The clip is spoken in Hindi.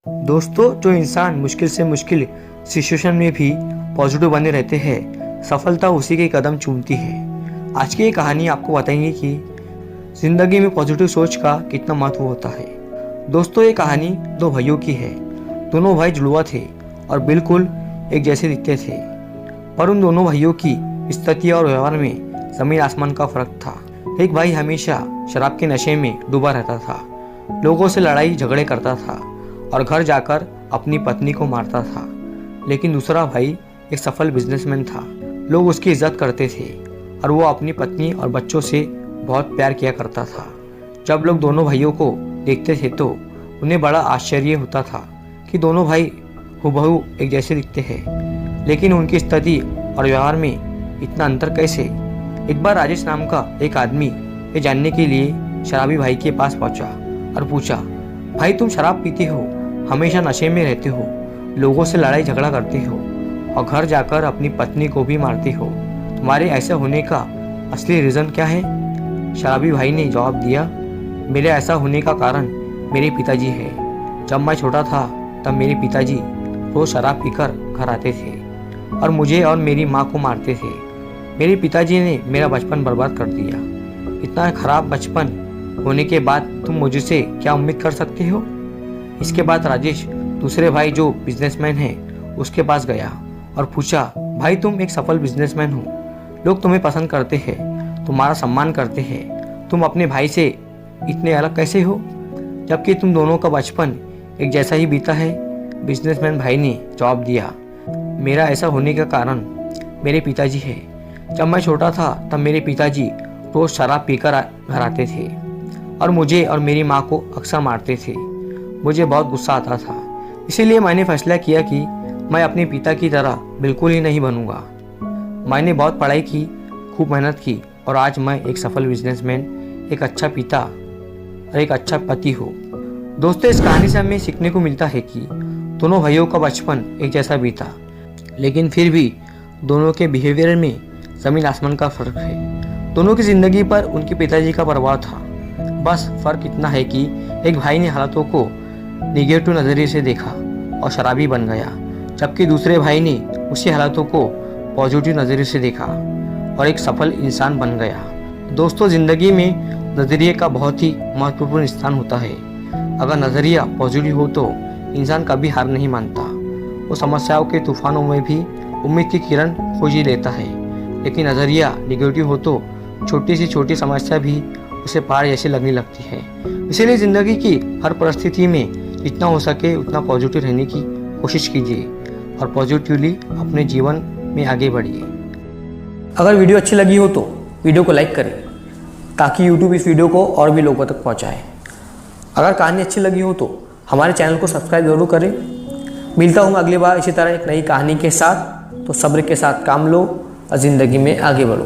दोस्तों, जो इंसान मुश्किल से मुश्किल सिचुएशन में भी पॉजिटिव बने रहते हैं, सफलता उसी के कदम चूमती है। आज की ये कहानी आपको बताएंगे कि जिंदगी में पॉजिटिव सोच का कितना महत्व होता है। दोस्तों, ये कहानी दो भाइयों की है। दोनों भाई जुड़वा थे और बिल्कुल एक जैसे दिखते थे, पर उन दोनों भाइयों की स्थिति और व्यवहार में जमीन आसमान का फर्क था। एक भाई हमेशा शराब के नशे में डूबा रहता था, लोगों से लड़ाई झगड़े करता था और घर जाकर अपनी पत्नी को मारता था। लेकिन दूसरा भाई एक सफल बिजनेसमैन था। लोग उसकी इज्जत करते थे और वो अपनी पत्नी और बच्चों से बहुत प्यार किया करता था। जब लोग दोनों भाइयों को देखते थे तो उन्हें बड़ा आश्चर्य होता था कि दोनों भाई हूबहू एक जैसे दिखते हैं, लेकिन उनकी स्थिति और व्यवहार में इतना अंतर कैसे। एक बार राजेश नाम का एक आदमी ये जानने के लिए शराबी भाई के पास पहुंचा और पूछा, भाई तुम शराब पीते हो, हमेशा नशे में रहते हो, लोगों से लड़ाई झगड़ा करते हो और घर जाकर अपनी पत्नी को भी मारते हो। तुम्हारे ऐसा होने का असली रीज़न क्या है? शराबी भाई ने जवाब दिया, मेरे ऐसा होने का कारण मेरे पिताजी है। जब मैं छोटा था तब मेरे पिताजी रोज शराब पीकर घर आते थे और मुझे और मेरी माँ को मारते थे। मेरे पिताजी ने मेरा बचपन बर्बाद कर दिया। इतना खराब बचपन होने के बाद तुम मुझसे क्या उम्मीद कर सकते हो? इसके बाद राजेश दूसरे भाई जो बिजनेसमैन है उसके पास गया और पूछा, भाई तुम एक सफल बिजनेसमैन हो, लोग तुम्हें पसंद करते हैं, तुम्हारा सम्मान करते हैं, तुम अपने भाई से इतने अलग कैसे हो, जबकि तुम दोनों का बचपन एक जैसा ही बीता है? बिजनेसमैन भाई ने जवाब दिया, मेरा ऐसा होने का कारण मेरे पिताजी है। जब मैं छोटा था तब मेरे पिताजी रोज शराब पीकर घर आते थे और मुझे और मेरी माँ को अक्सर मारते थे। मुझे बहुत गुस्सा आता था, इसीलिए मैंने फैसला किया कि मैं अपने पिता की तरह बिल्कुल ही नहीं बनूंगा। मैंने बहुत पढ़ाई की, खूब मेहनत की और आज मैं एक सफल बिजनेसमैन, एक अच्छा पिता और एक अच्छा पति हूँ। दोस्तों, इस कहानी से हमें सीखने को मिलता है कि दोनों भाइयों का बचपन एक जैसा बीता, लेकिन फिर भी दोनों के बिहेवियर में जमीन आसमान का फर्क है। दोनों की जिंदगी पर उनके पिताजी का प्रभाव था। बस फर्क इतना है कि एक भाई ने हालातों को निगेटिव नज़रिए से देखा और शराबी बन गया, जबकि दूसरे भाई ने उसी हालातों को पॉजिटिव नज़रिए से देखा और एक सफल इंसान बन गया। दोस्तों, ज़िंदगी में नज़रिए का बहुत ही महत्वपूर्ण स्थान होता है। अगर नज़रिया पॉजिटिव हो तो इंसान कभी हार नहीं मानता। वो समस्याओं के तूफानों में भी उम्मीद की किरण खोज ही लेता है। लेकिन नज़रिया निगेटिव हो तो छोटी सी छोटी समस्या भी उसे पहाड़ जैसी लगने लगती है। इसीलिए ज़िंदगी की हर परिस्थिति में जितना हो सके उतना पॉजिटिव रहने की कोशिश कीजिए और पॉजिटिवली अपने जीवन में आगे बढ़िए। अगर वीडियो अच्छी लगी हो तो वीडियो को लाइक करें ताकि यूट्यूब इस वीडियो को और भी लोगों तक पहुंचाए। अगर कहानी अच्छी लगी हो तो हमारे चैनल को सब्सक्राइब जरूर करें। मिलता हूँ अगली बार इसी तरह एक नई कहानी के साथ। तो सब्र के साथ काम लो और ज़िंदगी में आगे बढ़ो।